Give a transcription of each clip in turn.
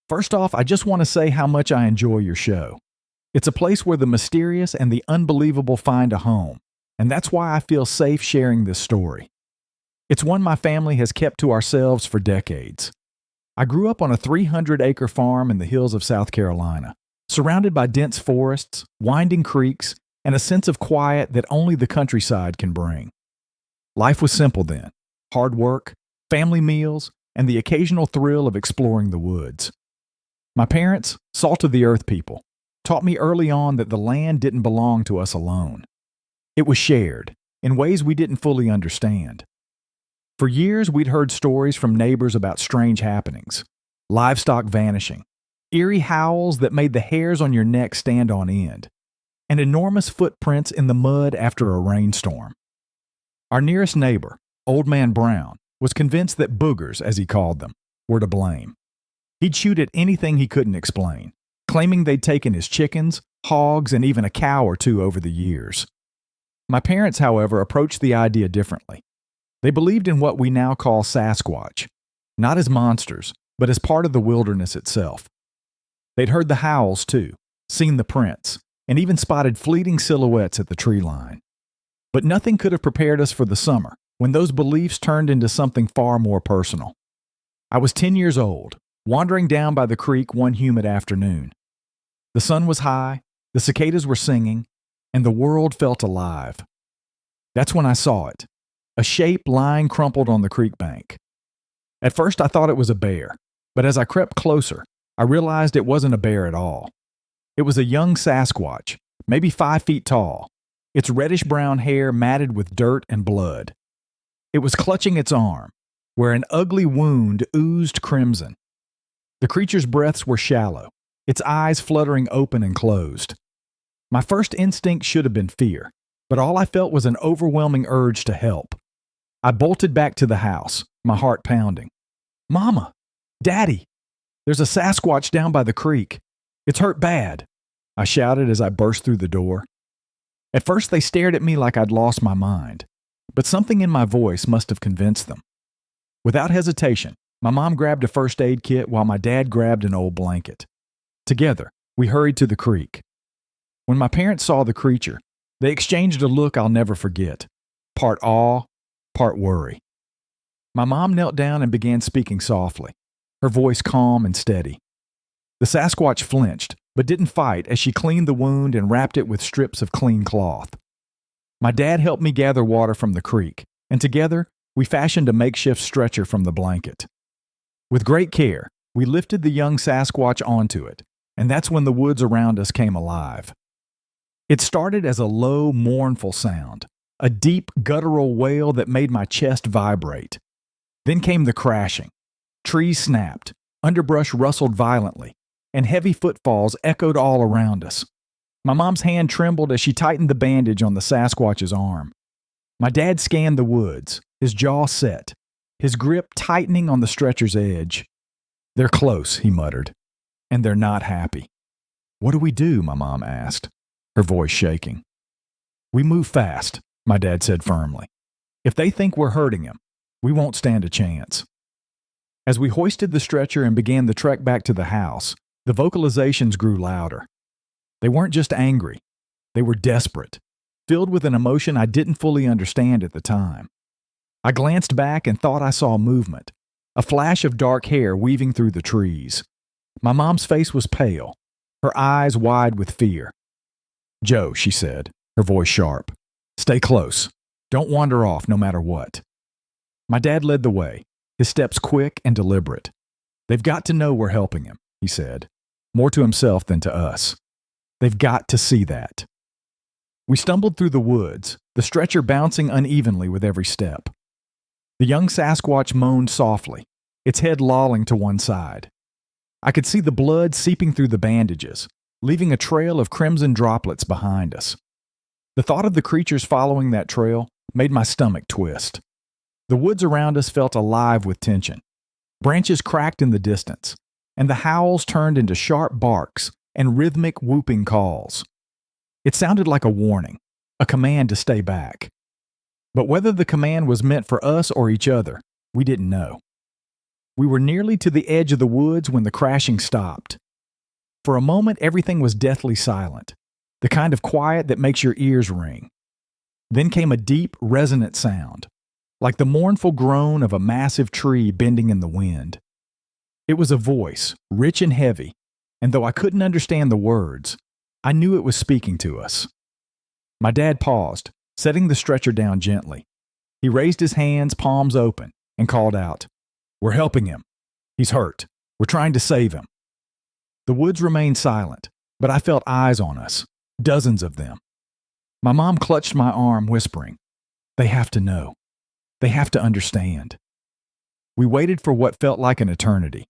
First off, I just want to say how much I enjoy your show. It's a place where the mysterious and the unbelievable find a home, and that's why I feel safe sharing this story. It's one my family has kept to ourselves for decades. I grew up on a 300-acre farm in the hills of South Carolina, surrounded by dense forests, winding creeks, and a sense of quiet that only the countryside can bring. Life was simple then: hard work, family meals, and the occasional thrill of exploring the woods. My parents, salt-of-the-earth people, taught me early on that the land didn't belong to us alone. It was shared, in ways we didn't fully understand. For years, we'd heard stories from neighbors about strange happenings, livestock vanishing, eerie howls that made the hairs on your neck stand on end, and enormous footprints in the mud after a rainstorm. Our nearest neighbor, Old Man Brown, was convinced that boogers, as he called them, were to blame. He'd shoot at anything he couldn't explain, claiming they'd taken his chickens, hogs, and even a cow or two over the years. My parents, however, approached the idea differently. They believed in what we now call Sasquatch, not as monsters, but as part of the wilderness itself. They'd heard the howls, too, seen the prints, and even spotted fleeting silhouettes at the tree line. But nothing could have prepared us for the summer, when those beliefs turned into something far more personal. I was 10 years old, wandering down by the creek one humid afternoon. The sun was high, the cicadas were singing, and the world felt alive. That's when I saw it, a shape lying crumpled on the creek bank. At first I thought it was a bear, but as I crept closer, I realized it wasn't a bear at all. It was a young Sasquatch, maybe 5 feet tall, its reddish-brown hair matted with dirt and blood. It was clutching its arm, where an ugly wound oozed crimson. The creature's breaths were shallow, its eyes fluttering open and closed. My first instinct should have been fear, but all I felt was an overwhelming urge to help. I bolted back to the house, my heart pounding. "Mama! Daddy! There's a Sasquatch down by the creek. It's hurt bad," I shouted as I burst through the door. At first they stared at me like I'd lost my mind, but something in my voice must have convinced them. Without hesitation, my mom grabbed a first aid kit while my dad grabbed an old blanket. Together, we hurried to the creek. When my parents saw the creature, they exchanged a look I'll never forget, part awe, part worry. My mom knelt down and began speaking softly, her voice calm and steady. The Sasquatch flinched, but didn't fight as she cleaned the wound and wrapped it with strips of clean cloth. My dad helped me gather water from the creek, and together, we fashioned a makeshift stretcher from the blanket. With great care, we lifted the young Sasquatch onto it, and that's when the woods around us came alive. It started as a low, mournful sound, a deep, guttural wail that made my chest vibrate. Then came the crashing. Trees snapped, underbrush rustled violently, and heavy footfalls echoed all around us. My mom's hand trembled as she tightened the bandage on the Sasquatch's arm. My dad scanned the woods, his jaw set, his grip tightening on the stretcher's edge. "They're close," he muttered, "and they're not happy." "What do we do?" my mom asked, her voice shaking. "We move fast," my dad said firmly. "If they think we're hurting him, we won't stand a chance." As we hoisted the stretcher and began the trek back to the house, the vocalizations grew louder. They weren't just angry. They were desperate, filled with an emotion I didn't fully understand at the time. I glanced back and thought I saw movement, a flash of dark hair weaving through the trees. My mom's face was pale, her eyes wide with fear. "Joe," she said, her voice sharp, "stay close. Don't wander off no matter what." My dad led the way, his steps quick and deliberate. "They've got to know we're helping him," he said, more to himself than to us. "They've got to see that." We stumbled through the woods, the stretcher bouncing unevenly with every step. The young Sasquatch moaned softly, its head lolling to one side. I could see the blood seeping through the bandages, leaving a trail of crimson droplets behind us. The thought of the creatures following that trail made my stomach twist. The woods around us felt alive with tension. Branches cracked in the distance, and the howls turned into sharp barks and rhythmic whooping calls. It sounded like a warning, a command to stay back. But whether the command was meant for us or each other, we didn't know. We were nearly to the edge of the woods when the crashing stopped. For a moment, everything was deathly silent, the kind of quiet that makes your ears ring. Then came a deep, resonant sound, like the mournful groan of a massive tree bending in the wind. It was a voice, rich and heavy, and though I couldn't understand the words, I knew it was speaking to us. My dad paused, setting the stretcher down gently. He raised his hands, palms open, and called out, "We're helping him. He's hurt. We're trying to save him." The woods remained silent, but I felt eyes on us, dozens of them. My mom clutched my arm, whispering, "They have to know. They have to understand." We waited for what felt like an eternity.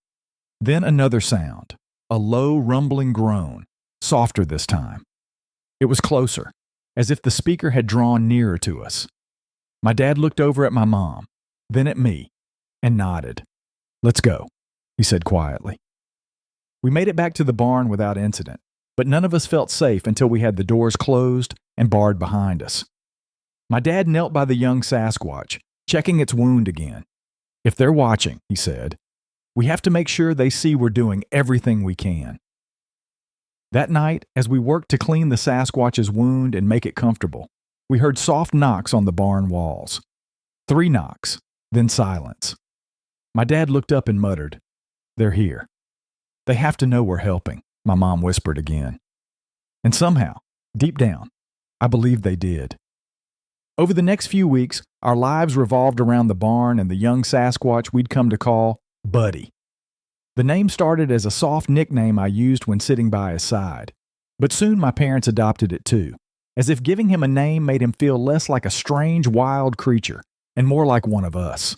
Then another sound, a low, rumbling groan, softer this time. It was closer, as if the speaker had drawn nearer to us. My dad looked over at my mom, then at me, and nodded. "Let's go," he said quietly. We made it back to the barn without incident, but none of us felt safe until we had the doors closed and barred behind us. My dad knelt by the young Sasquatch, checking its wound again. "If they're watching," he said, "we have to make sure they see we're doing everything we can." That night, as we worked to clean the Sasquatch's wound and make it comfortable, we heard soft knocks on the barn walls. 3 knocks, then silence. My dad looked up and muttered, "They're here. They have to know we're helping," my mom whispered again. And somehow, deep down, I believed they did. Over the next few weeks, our lives revolved around the barn and the young Sasquatch we'd come to call Buddy. The name started as a soft nickname I used when sitting by his side, but soon my parents adopted it too, as if giving him a name made him feel less like a strange, wild creature and more like one of us.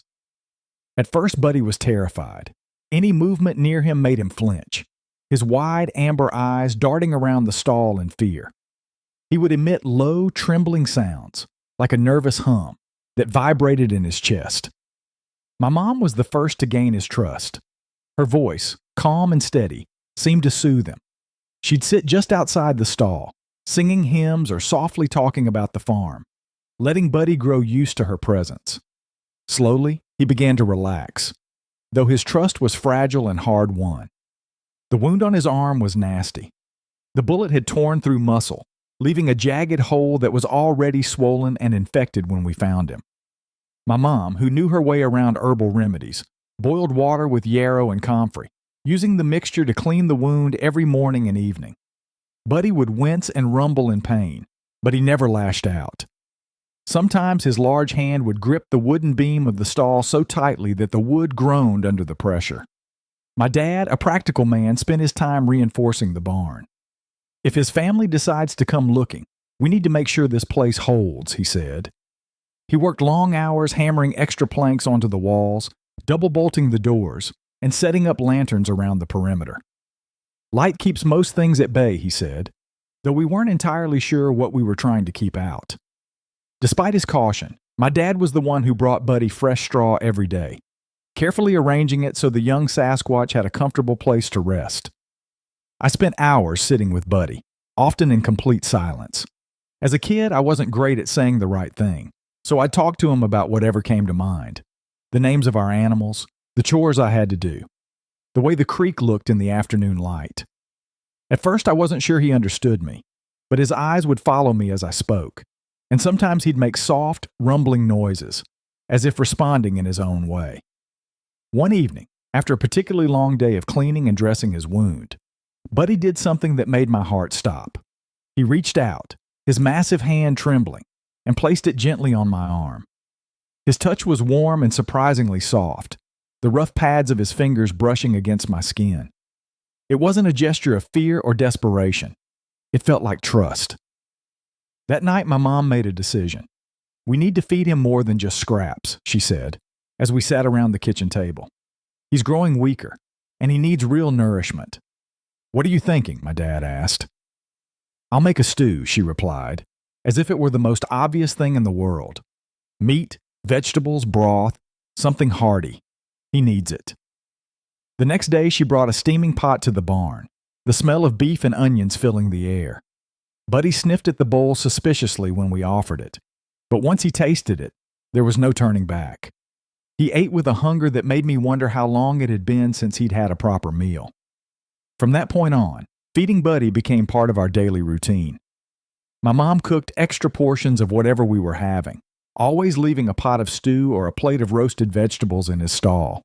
At first, Buddy was terrified. Any movement near him made him flinch, his wide amber eyes darting around the stall in fear. He would emit low, trembling sounds, like a nervous hum, that vibrated in his chest. My mom was the first to gain his trust. Her voice, calm and steady, seemed to soothe him. She'd sit just outside the stall, singing hymns or softly talking about the farm, letting Buddy grow used to her presence. Slowly, he began to relax, though his trust was fragile and hard-won. The wound on his arm was nasty. The bullet had torn through muscle, leaving a jagged hole that was already swollen and infected when we found him. My mom, who knew her way around herbal remedies, boiled water with yarrow and comfrey, using the mixture to clean the wound every morning and evening. Buddy would wince and rumble in pain, but he never lashed out. Sometimes his large hand would grip the wooden beam of the stall so tightly that the wood groaned under the pressure. My dad, a practical man, spent his time reinforcing the barn. "If his family decides to come looking, we need to make sure this place holds," he said. He worked long hours hammering extra planks onto the walls, double bolting the doors, and setting up lanterns around the perimeter. "Light keeps most things at bay," he said, though we weren't entirely sure what we were trying to keep out. Despite his caution, my dad was the one who brought Buddy fresh straw every day, carefully arranging it so the young Sasquatch had a comfortable place to rest. I spent hours sitting with Buddy, often in complete silence. As a kid, I wasn't great at saying the right thing, so I'd talk to him about whatever came to mind. The names of our animals, the chores I had to do, the way the creek looked in the afternoon light. At first, I wasn't sure he understood me, but his eyes would follow me as I spoke, and sometimes he'd make soft, rumbling noises, as if responding in his own way. One evening, after a particularly long day of cleaning and dressing his wound, Buddy did something that made my heart stop. He reached out, his massive hand trembling, and placed it gently on my arm. His touch was warm and surprisingly soft, the rough pads of his fingers brushing against my skin. It wasn't a gesture of fear or desperation. It felt like trust. That night, my mom made a decision. "We need to feed him more than just scraps," she said, as we sat around the kitchen table. "He's growing weaker, and he needs real nourishment." "What are you thinking?" my dad asked. "I'll make a stew," she replied, as if it were the most obvious thing in the world. "Meat, vegetables, broth, something hearty. He needs it." The next day, she brought a steaming pot to the barn, the smell of beef and onions filling the air. Buddy sniffed at the bowl suspiciously when we offered it, but once he tasted it, there was no turning back. He ate with a hunger that made me wonder how long it had been since he'd had a proper meal. From that point on, feeding Buddy became part of our daily routine. My mom cooked extra portions of whatever we were having, always leaving a pot of stew or a plate of roasted vegetables in his stall.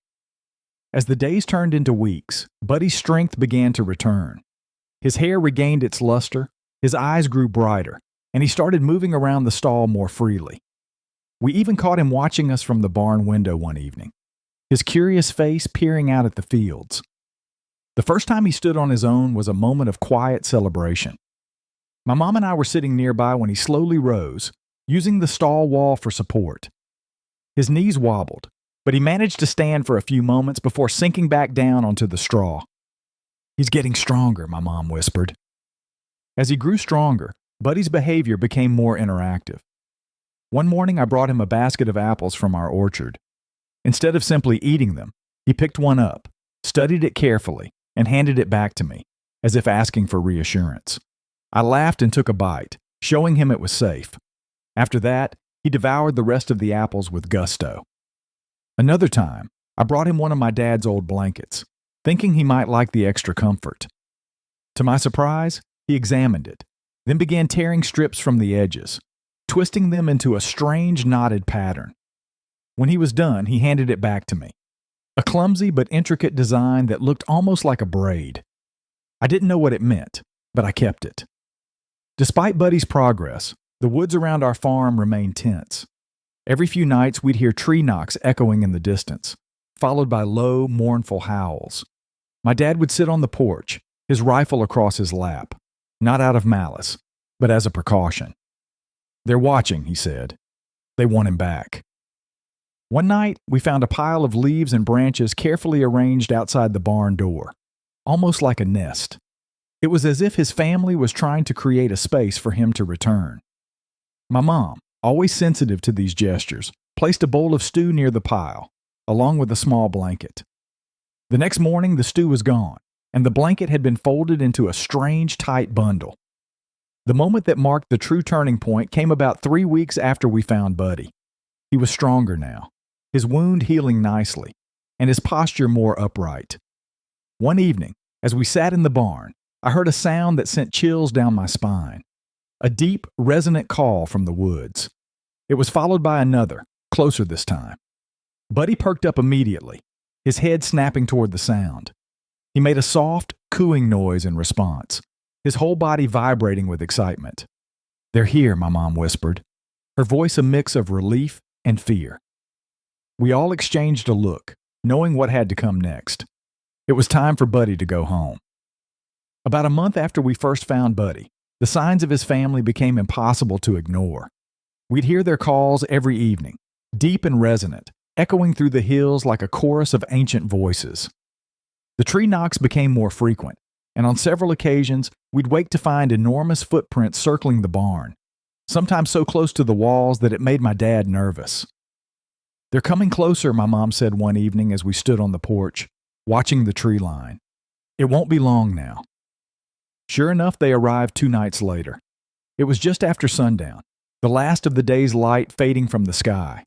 As the days turned into weeks, Buddy's strength began to return. His hair regained its luster, his eyes grew brighter, and he started moving around the stall more freely. We even caught him watching us from the barn window one evening, his curious face peering out at the fields. The first time he stood on his own was a moment of quiet celebration. My mom and I were sitting nearby when he slowly rose, using the stall wall for support. His knees wobbled, but he managed to stand for a few moments before sinking back down onto the straw. "He's getting stronger," my mom whispered. As he grew stronger, Buddy's behavior became more interactive. One morning, I brought him a basket of apples from our orchard. Instead of simply eating them, he picked one up, studied it carefully, and handed it back to me, as if asking for reassurance. I laughed and took a bite, showing him it was safe. After that, he devoured the rest of the apples with gusto. Another time, I brought him one of my dad's old blankets, thinking he might like the extra comfort. To my surprise, he examined it, then began tearing strips from the edges, twisting them into a strange knotted pattern. When he was done, he handed it back to me. A clumsy but intricate design that looked almost like a braid. I didn't know what it meant, but I kept it. Despite Buddy's progress, the woods around our farm remained tense. Every few nights we'd hear tree knocks echoing in the distance, followed by low, mournful howls. My dad would sit on the porch, his rifle across his lap, not out of malice, but as a precaution. "They're watching," he said. "They want him back." One night, we found a pile of leaves and branches carefully arranged outside the barn door, almost like a nest. It was as if his family was trying to create a space for him to return. My mom, always sensitive to these gestures, placed a bowl of stew near the pile, along with a small blanket. The next morning, the stew was gone, and the blanket had been folded into a strange, tight bundle. The moment that marked the true turning point came about 3 weeks after we found Buddy. He was stronger now, his wound healing nicely, and his posture more upright. One evening, as we sat in the barn, I heard a sound that sent chills down my spine. A deep, resonant call from the woods. It was followed by another, closer this time. Buddy perked up immediately, his head snapping toward the sound. He made a soft, cooing noise in response, his whole body vibrating with excitement. "They're here," my mom whispered, her voice a mix of relief and fear. We all exchanged a look, knowing what had to come next. It was time for Buddy to go home. About a month after we first found Buddy, the signs of his family became impossible to ignore. We'd hear their calls every evening, deep and resonant, echoing through the hills like a chorus of ancient voices. The tree knocks became more frequent, and on several occasions, we'd wake to find enormous footprints circling the barn, sometimes so close to the walls that it made my dad nervous. "They're coming closer," my mom said one evening as we stood on the porch, watching the tree line. "It won't be long now." Sure enough, they arrived 2 nights later. It was just after sundown, the last of the day's light fading from the sky.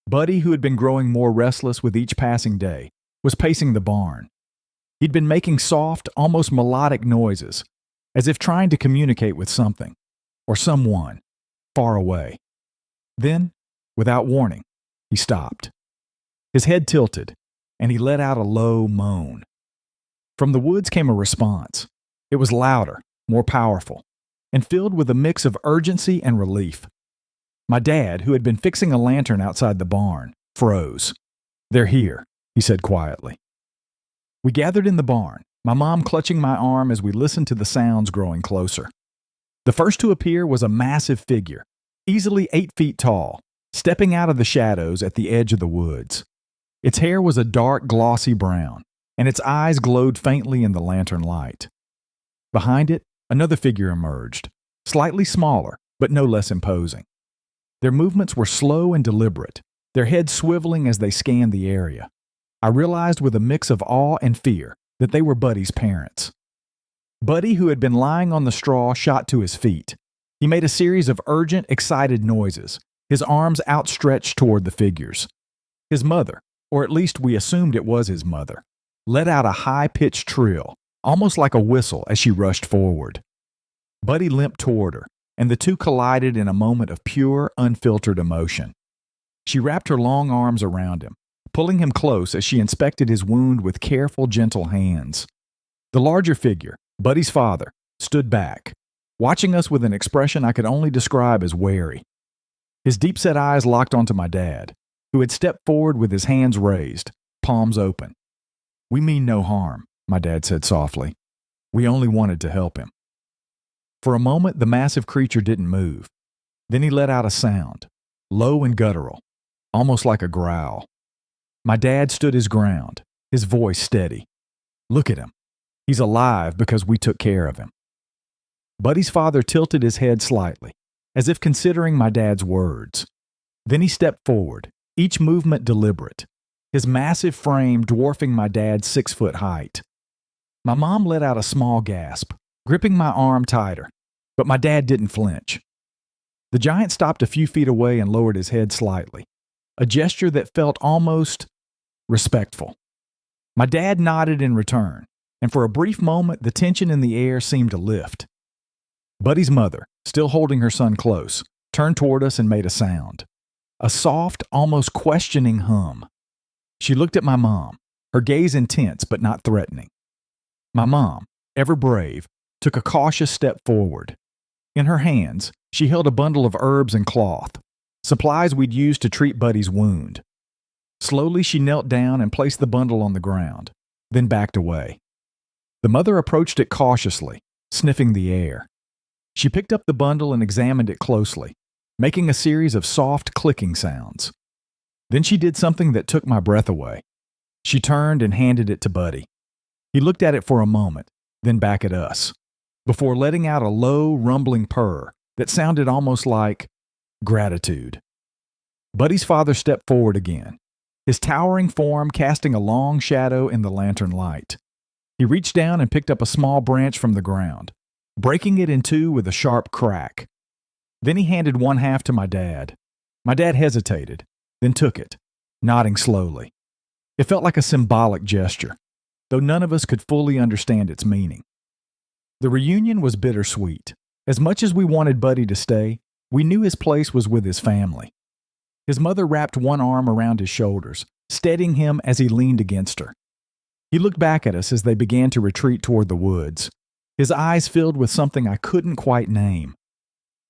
Buddy, who had been growing more restless with each passing day, was pacing the barn. He'd been making soft, almost melodic noises, as if trying to communicate with something, or someone, far away. Then, without warning, he stopped. His head tilted, and he let out a low moan. From the woods came a response. It was louder, more powerful, and filled with a mix of urgency and relief. My dad, who had been fixing a lantern outside the barn, froze. "They're here," he said quietly. We gathered in the barn, my mom clutching my arm as we listened to the sounds growing closer. The first to appear was a massive figure, easily 8 feet tall, stepping out of the shadows at the edge of the woods. Its hair was a dark, glossy brown, and its eyes glowed faintly in the lantern light. Behind it, another figure emerged, slightly smaller, but no less imposing. Their movements were slow and deliberate, their heads swiveling as they scanned the area. I realized with a mix of awe and fear that they were Buddy's parents. Buddy, who had been lying on the straw, shot to his feet. He made a series of urgent, excited noises, his arms outstretched toward the figures. His mother, or at least we assumed it was his mother, let out a high-pitched trill, almost like a whistle, as she rushed forward. Buddy limped toward her, and the two collided in a moment of pure, unfiltered emotion. She wrapped her long arms around him, pulling him close as she inspected his wound with careful, gentle hands. The larger figure, Buddy's father, stood back, watching us with an expression I could only describe as wary. His deep-set eyes locked onto my dad, who had stepped forward with his hands raised, palms open. "We mean no harm," my dad said softly. "We only wanted to help him." For a moment, the massive creature didn't move. Then he let out a sound, low and guttural, almost like a growl. My dad stood his ground, his voice steady. "Look at him. He's alive because we took care of him." Buddy's father tilted his head slightly, as if considering my dad's words. Then he stepped forward, each movement deliberate, his massive frame dwarfing my dad's 6-foot height. My mom let out a small gasp, gripping my arm tighter, but my dad didn't flinch. The giant stopped a few feet away and lowered his head slightly, a gesture that felt almost respectful. My dad nodded in return, and for a brief moment the tension in the air seemed to lift. Buddy's mother, still holding her son close, turned toward us and made a sound. A soft, almost questioning hum. She looked at my mom, her gaze intense but not threatening. My mom, ever brave, took a cautious step forward. In her hands, she held a bundle of herbs and cloth, supplies we'd used to treat Buddy's wound. Slowly, she knelt down and placed the bundle on the ground, then backed away. The mother approached it cautiously, sniffing the air. She picked up the bundle and examined it closely, making a series of soft clicking sounds. Then she did something that took my breath away. She turned and handed it to Buddy. He looked at it for a moment, then back at us, before letting out a low, rumbling purr that sounded almost like gratitude. Buddy's father stepped forward again, his towering form casting a long shadow in the lantern light. He reached down and picked up a small branch from the ground, breaking it in two with a sharp crack. Then he handed one half to my dad. My dad hesitated, then took it, nodding slowly. It felt like a symbolic gesture, though none of us could fully understand its meaning. The reunion was bittersweet. As much as we wanted Buddy to stay, we knew his place was with his family. His mother wrapped one arm around his shoulders, steadying him as he leaned against her. He looked back at us as they began to retreat toward the woods, his eyes filled with something I couldn't quite name.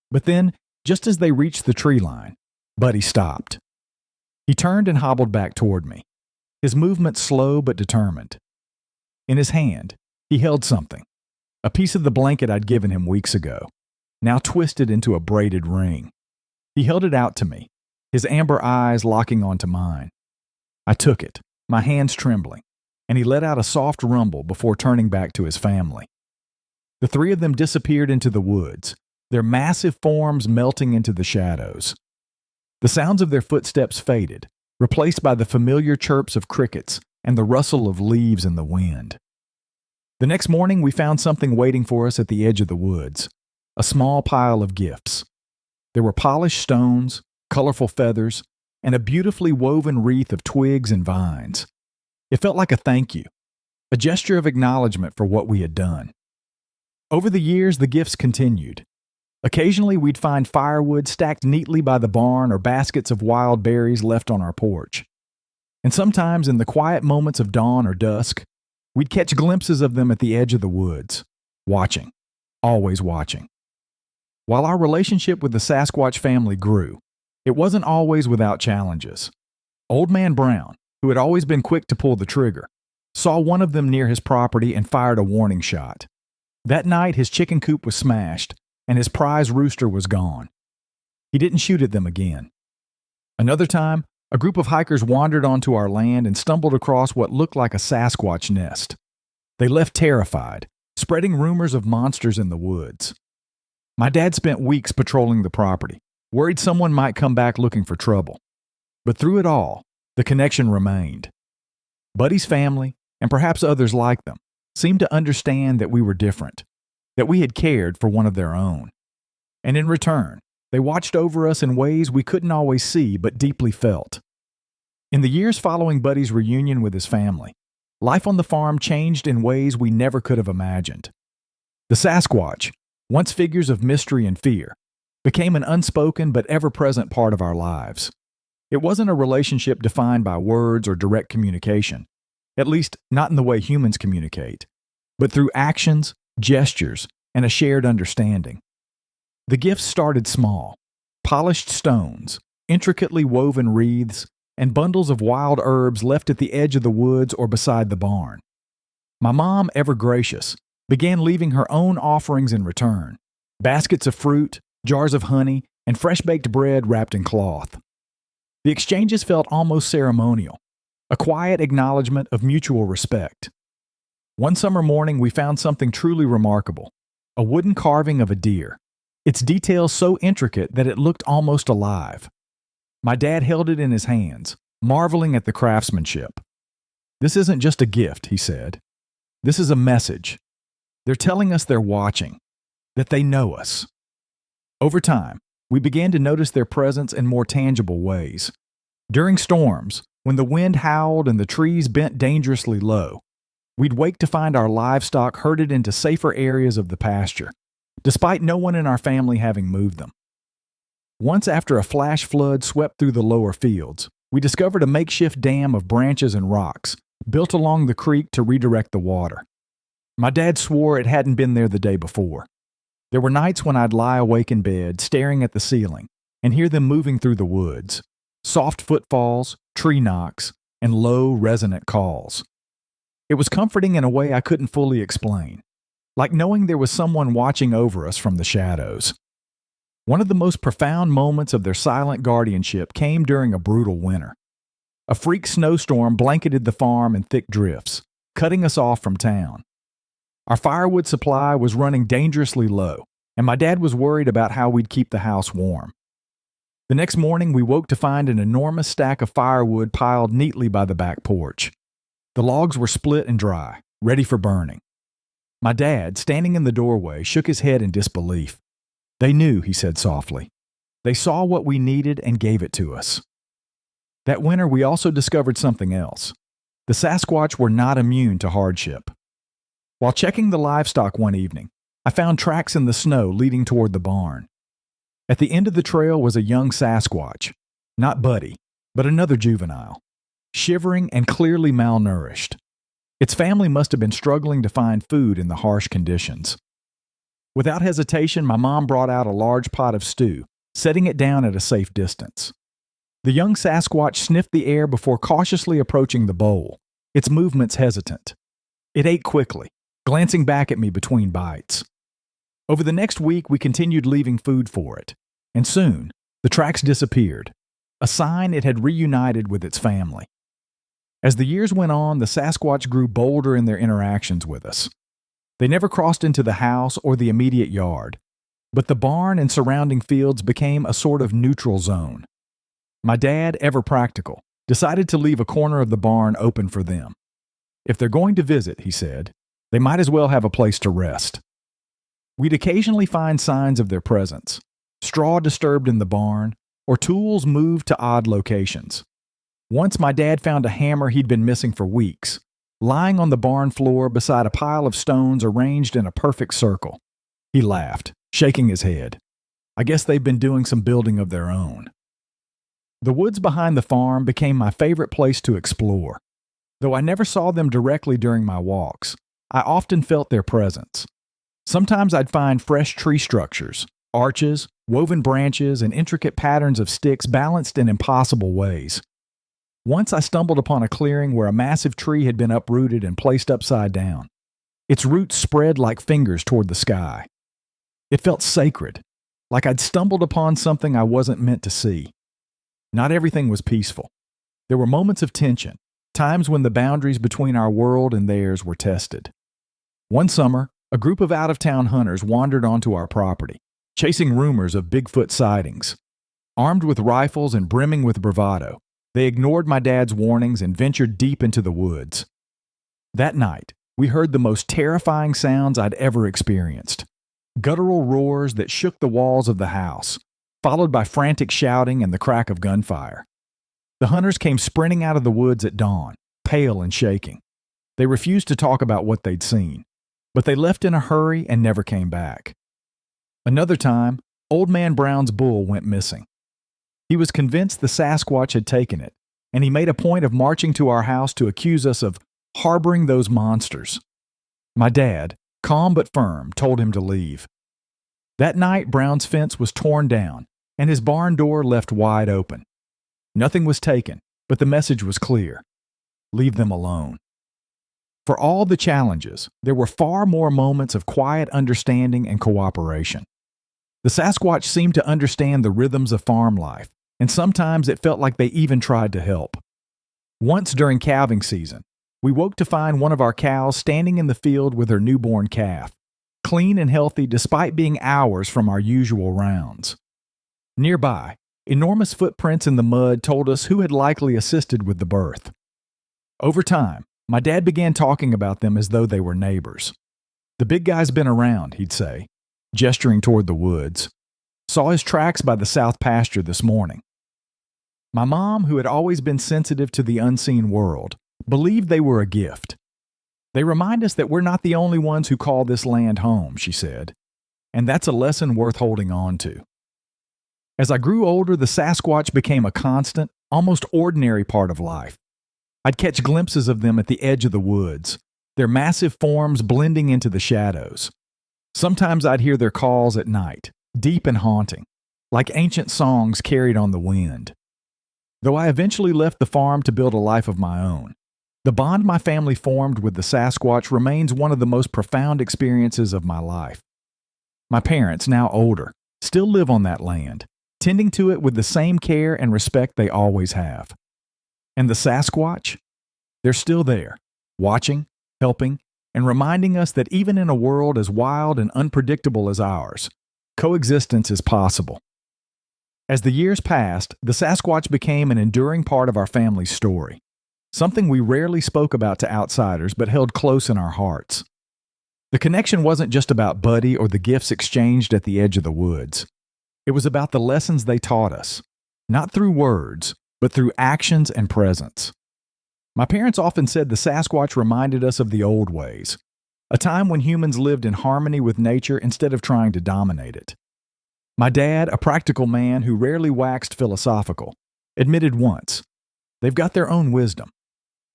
But then, just as they reached the tree line, Buddy stopped. He turned and hobbled back toward me, his movement slow but determined. In his hand, he held something, a piece of the blanket I'd given him weeks ago, now twisted into a braided ring. He held it out to me, his amber eyes locking onto mine. I took it, my hands trembling, and he let out a soft rumble before turning back to his family. The three of them disappeared into the woods, their massive forms melting into the shadows. The sounds of their footsteps faded, replaced by the familiar chirps of crickets and the rustle of leaves in the wind. The next morning, we found something waiting for us at the edge of the woods, a small pile of gifts. There were polished stones, colorful feathers, and a beautifully woven wreath of twigs and vines. It felt like a thank you, a gesture of acknowledgement for what we had done. Over the years, the gifts continued. Occasionally, we'd find firewood stacked neatly by the barn or baskets of wild berries left on our porch. And sometimes, in the quiet moments of dawn or dusk, we'd catch glimpses of them at the edge of the woods, watching, always watching. While our relationship with the Sasquatch family grew, it wasn't always without challenges. Old Man Brown, who had always been quick to pull the trigger, saw one of them near his property and fired a warning shot. That night, his chicken coop was smashed, and his prize rooster was gone. He didn't shoot at them again. Another time, a group of hikers wandered onto our land and stumbled across what looked like a Sasquatch nest. They left terrified, spreading rumors of monsters in the woods. My dad spent weeks patrolling the property, worried someone might come back looking for trouble. But through it all, the connection remained. Buddy's family, and perhaps others like them, seemed to understand that we were different, that we had cared for one of their own. And in return, they watched over us in ways we couldn't always see but deeply felt. In the years following Buddy's reunion with his family, life on the farm changed in ways we never could have imagined. The Sasquatch, once figures of mystery and fear, became an unspoken but ever-present part of our lives. It wasn't a relationship defined by words or direct communication, at least not in the way humans communicate, but through actions, gestures, and a shared understanding. The gifts started small: polished stones, intricately woven wreaths, and bundles of wild herbs left at the edge of the woods or beside the barn. My mom, ever gracious, began leaving her own offerings in return: baskets of fruit, jars of honey, and fresh-baked bread wrapped in cloth. The exchanges felt almost ceremonial, a quiet acknowledgement of mutual respect. One summer morning, we found something truly remarkable: a wooden carving of a deer, its details so intricate that it looked almost alive. My dad held it in his hands, marveling at the craftsmanship. "This isn't just a gift," he said. "This is a message. They're telling us they're watching, that they know us." Over time, we began to notice their presence in more tangible ways. During storms, when the wind howled and the trees bent dangerously low, we'd wake to find our livestock herded into safer areas of the pasture, despite no one in our family having moved them. Once, after a flash flood swept through the lower fields, we discovered a makeshift dam of branches and rocks built along the creek to redirect the water. My dad swore it hadn't been there the day before. There were nights when I'd lie awake in bed, staring at the ceiling, and hear them moving through the woods: soft footfalls, tree knocks, and low, resonant calls. It was comforting in a way I couldn't fully explain, like knowing there was someone watching over us from the shadows. One of the most profound moments of their silent guardianship came during a brutal winter. A freak snowstorm blanketed the farm in thick drifts, cutting us off from town. Our firewood supply was running dangerously low, and my dad was worried about how we'd keep the house warm. The next morning, we woke to find an enormous stack of firewood piled neatly by the back porch. The logs were split and dry, ready for burning. My dad, standing in the doorway, shook his head in disbelief. "They knew," he said softly. "They saw what we needed and gave it to us." That winter, we also discovered something else. The Sasquatch were not immune to hardship. While checking the livestock one evening, I found tracks in the snow leading toward the barn. At the end of the trail was a young Sasquatch, not Buddy, but another juvenile, shivering and clearly malnourished. Its family must have been struggling to find food in the harsh conditions. Without hesitation, my mom brought out a large pot of stew, setting it down at a safe distance. The young Sasquatch sniffed the air before cautiously approaching the bowl, its movements hesitant. It ate quickly, glancing back at me between bites. Over the next week, we continued leaving food for it, and soon, the tracks disappeared, a sign it had reunited with its family. As the years went on, the Sasquatch grew bolder in their interactions with us. They never crossed into the house or the immediate yard, but the barn and surrounding fields became a sort of neutral zone. My dad, ever practical, decided to leave a corner of the barn open for them. "If they're going to visit," he said, "they might as well have a place to rest." We'd occasionally find signs of their presence: straw disturbed in the barn, or tools moved to odd locations. Once my dad found a hammer he'd been missing for weeks, lying on the barn floor beside a pile of stones arranged in a perfect circle. He laughed, shaking his head. "I guess they've been doing some building of their own." The woods behind the farm became my favorite place to explore. Though I never saw them directly during my walks, I often felt their presence. Sometimes I'd find fresh tree structures, arches, woven branches, and intricate patterns of sticks balanced in impossible ways. Once I stumbled upon a clearing where a massive tree had been uprooted and placed upside down. Its roots spread like fingers toward the sky. It felt sacred, like I'd stumbled upon something I wasn't meant to see. Not everything was peaceful. There were moments of tension, times when the boundaries between our world and theirs were tested. One summer, a group of out-of-town hunters wandered onto our property, chasing rumors of Bigfoot sightings. Armed with rifles and brimming with bravado, they ignored my dad's warnings and ventured deep into the woods. That night, we heard the most terrifying sounds I'd ever experienced: guttural roars that shook the walls of the house, followed by frantic shouting and the crack of gunfire. The hunters came sprinting out of the woods at dawn, pale and shaking. They refused to talk about what they'd seen, but they left in a hurry and never came back. Another time, Old Man Brown's bull went missing. He was convinced the Sasquatch had taken it, and he made a point of marching to our house to accuse us of harboring those monsters. My dad, calm but firm, told him to leave. That night, Brown's fence was torn down, and his barn door left wide open. Nothing was taken, but the message was clear. Leave them alone. For all the challenges, there were far more moments of quiet understanding and cooperation. The Sasquatch seemed to understand the rhythms of farm life, and sometimes it felt like they even tried to help. Once during calving season, we woke to find one of our cows standing in the field with her newborn calf, clean and healthy despite being hours from our usual rounds. Nearby, enormous footprints in the mud told us who had likely assisted with the birth. Over time, my dad began talking about them as though they were neighbors. The big guy's been around, he'd say, gesturing toward the woods. Saw his tracks by the south pasture this morning. My mom, who had always been sensitive to the unseen world, believed they were a gift. They remind us that we're not the only ones who call this land home, she said, and that's a lesson worth holding on to. As I grew older, the Sasquatch became a constant, almost ordinary part of life. I'd catch glimpses of them at the edge of the woods, their massive forms blending into the shadows. Sometimes I'd hear their calls at night, deep and haunting, like ancient songs carried on the wind. Though I eventually left the farm to build a life of my own, the bond my family formed with the Sasquatch remains one of the most profound experiences of my life. My parents, now older, still live on that land, tending to it with the same care and respect they always have. And the Sasquatch? They're still there, watching, helping, and reminding us that even in a world as wild and unpredictable as ours, coexistence is possible. As the years passed, the Sasquatch became an enduring part of our family's story, something we rarely spoke about to outsiders but held close in our hearts. The connection wasn't just about Buddy or the gifts exchanged at the edge of the woods. It was about the lessons they taught us, not through words, but through actions and presence. My parents often said the Sasquatch reminded us of the old ways, a time when humans lived in harmony with nature instead of trying to dominate it. My dad, a practical man who rarely waxed philosophical, admitted once, they've got their own wisdom.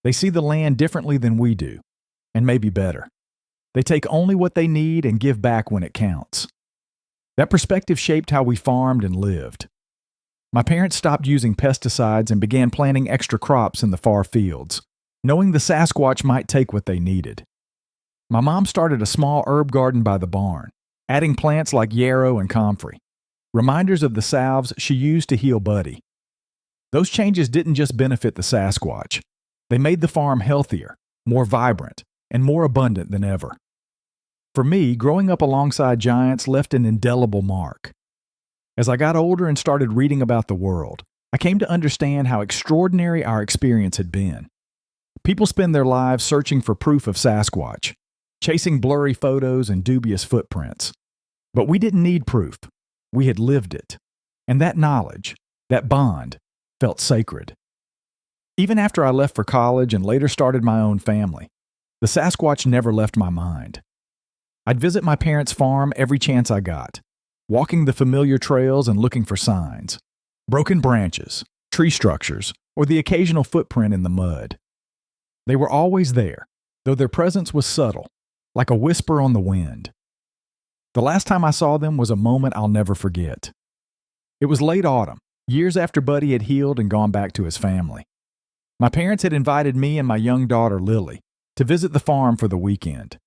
They see the land differently than we do, and maybe better. They take only what they need and give back when it counts. That perspective shaped how we farmed and lived. My parents stopped using pesticides and began planting extra crops in the far fields, knowing the Sasquatch might take what they needed. My mom started a small herb garden by the barn, adding plants like yarrow and comfrey, reminders of the salves she used to heal Buddy. Those changes didn't just benefit the Sasquatch. They made the farm healthier, more vibrant, and more abundant than ever. For me, growing up alongside giants left an indelible mark. As I got older and started reading about the world, I came to understand how extraordinary our experience had been. People spend their lives searching for proof of Sasquatch, chasing blurry photos and dubious footprints. But we didn't need proof. We had lived it. And that knowledge, that bond, felt sacred. Even after I left for college and later started my own family, the Sasquatch never left my mind. I'd visit my parents' farm every chance I got, walking the familiar trails and looking for signs, broken branches, tree structures, or the occasional footprint in the mud. They were always there, though their presence was subtle, like a whisper on the wind. The last time I saw them was a moment I'll never forget. It was late autumn, years after Buddy had healed and gone back to his family. My parents had invited me and my young daughter, Lily, to visit the farm for the weekend.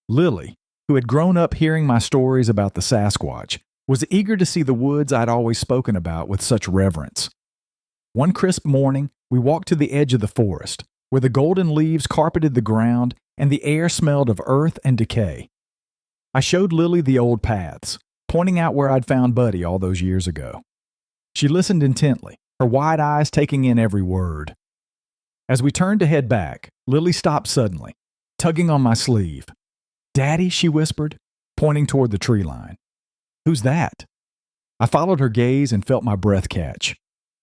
Lily, who had grown up hearing my stories about the Sasquatch, was eager to see the woods I'd always spoken about with such reverence. One crisp morning, we walked to the edge of the forest, where the golden leaves carpeted the ground and the air smelled of earth and decay. I showed Lily the old paths, pointing out where I'd found Buddy all those years ago. She listened intently, her wide eyes taking in every word. As we turned to head back, Lily stopped suddenly, tugging on my sleeve. "Daddy," she whispered, pointing toward the tree line. "Who's that?" I followed her gaze and felt my breath catch.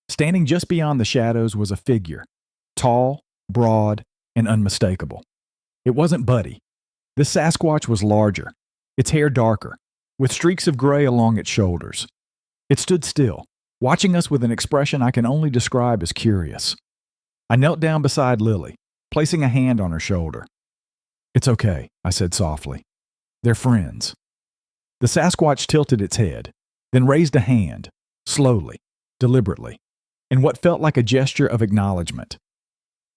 Standing just beyond the shadows was a figure, tall, broad, and unmistakable. It wasn't Buddy. This Sasquatch was larger, its hair darker, with streaks of gray along its shoulders. It stood still, watching us with an expression I can only describe as curious. I knelt down beside Lily, placing a hand on her shoulder. "It's okay," I said softly. "They're friends." The Sasquatch tilted its head, then raised a hand, slowly, deliberately, in what felt like a gesture of acknowledgement.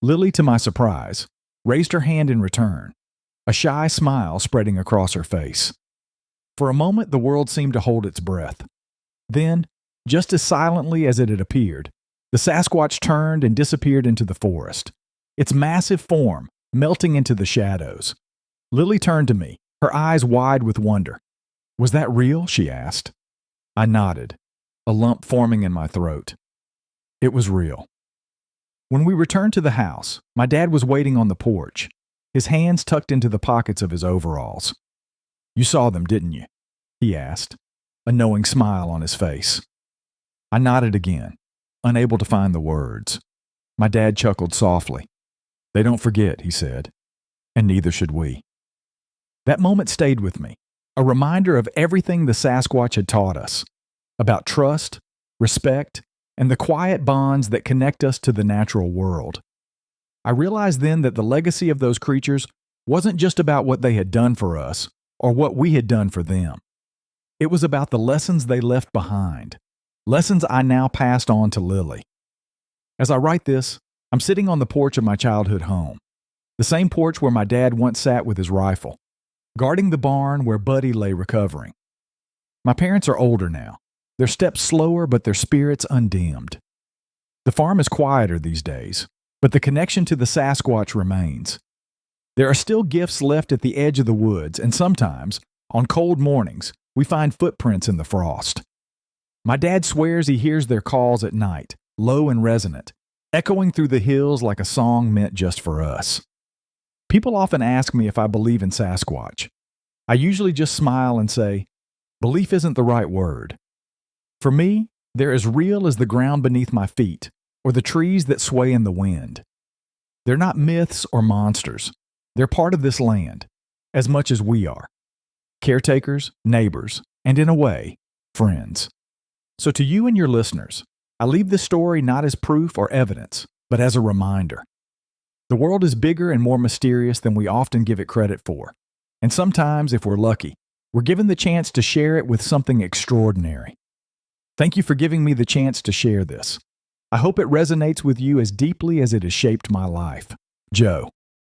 Lily, to my surprise, raised her hand in return, a shy smile spreading across her face. For a moment, the world seemed to hold its breath. Then, just as silently as it had appeared, the Sasquatch turned and disappeared into the forest, its massive form melting into the shadows. Lily turned to me, her eyes wide with wonder. "Was that real?" she asked. I nodded, a lump forming in my throat. It was real. When we returned to the house, my dad was waiting on the porch, his hands tucked into the pockets of his overalls. "You saw them, didn't you?" he asked, a knowing smile on his face. I nodded again, unable to find the words. My dad chuckled softly. "They don't forget," he said, "and neither should we." That moment stayed with me, a reminder of everything the Sasquatch had taught us, about trust, respect, and the quiet bonds that connect us to the natural world. I realized then that the legacy of those creatures wasn't just about what they had done for us or what we had done for them. It was about the lessons they left behind, lessons I now passed on to Lily. As I write this, I'm sitting on the porch of my childhood home, the same porch where my dad once sat with his rifle, guarding the barn where Buddy lay recovering. My parents are older now, their steps slower but their spirits undimmed. The farm is quieter these days, but the connection to the Sasquatch remains. There are still gifts left at the edge of the woods, and sometimes, on cold mornings, we find footprints in the frost. My dad swears he hears their calls at night, low and resonant, echoing through the hills like a song meant just for us. People often ask me if I believe in Sasquatch. I usually just smile and say, belief isn't the right word. For me, they're as real as the ground beneath my feet, or the trees that sway in the wind. They're not myths or monsters. They're part of this land, as much as we are. Caretakers, neighbors, and in a way, friends. So to you and your listeners, I leave this story not as proof or evidence, but as a reminder. The world is bigger and more mysterious than we often give it credit for. And sometimes, if we're lucky, we're given the chance to share it with something extraordinary. Thank you for giving me the chance to share this. I hope it resonates with you as deeply as it has shaped my life. Joe.